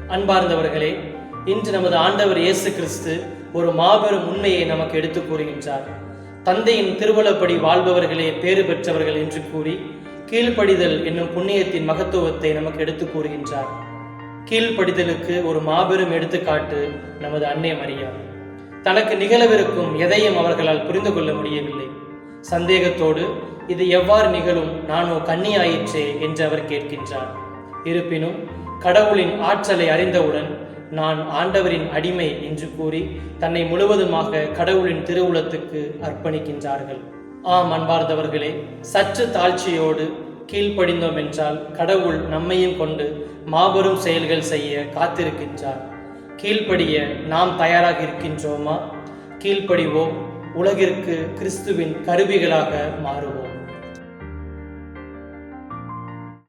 அன்பார்ந்தவர்களே, இன்று நமது ஆண்டவர் இயேசு கிறிஸ்து ஒரு மாபெரும் உண்மையை நமக்கு எடுத்துக் கூறுகின்றார். தந்தையின் திருவுளப்படி வாழ்பவர்களே பேறு பெற்றவர்கள் என்று கூறி கீழ்ப்படிதல் என்னும் புண்ணியத்தின் மகத்துவத்தை நமக்கு எடுத்துக் கூறுகின்றார். கீழ்ப்படிதலுக்கு ஒரு மாபெரும் எடுத்துக்காட்டு நமது அன்னை மரியா. தனக்கு நிகழவிருக்கும் எதையும் அவர்களால் புரிந்து கொள்ள முடியவில்லை. சந்தேகத்தோடு இது எவ்வாறு நிகழும், நானோ கன்னியாயிற்றே என்று அவர் கேட்கின்றார். இருப்பினும் கடவுளின் ஆற்றலை அறிந்தவுடன் நான் ஆண்டவரின் அடிமை என்று கூறி தன்னை முழுவதுமாக கடவுளின் திருவுளத்துக்கு அர்ப்பணிக்கின்றார்கள். ஆம் அன்பார்ந்தவர்களே, சற்று தாழ்ச்சியோடு கீழ்ப்படிந்தோம் என்றால் கடவுள் நம்மையும் கொண்டு மாபெரும் செயல்கள் செய்ய காத்திருக்கின்றார். கீழ்ப்படிய நாம் தயாராக இருக்கின்றோமா? கீழ்ப்படிவோம், உலகிற்கு கிறிஸ்துவின் கருவிகளாக மாறுவோம்.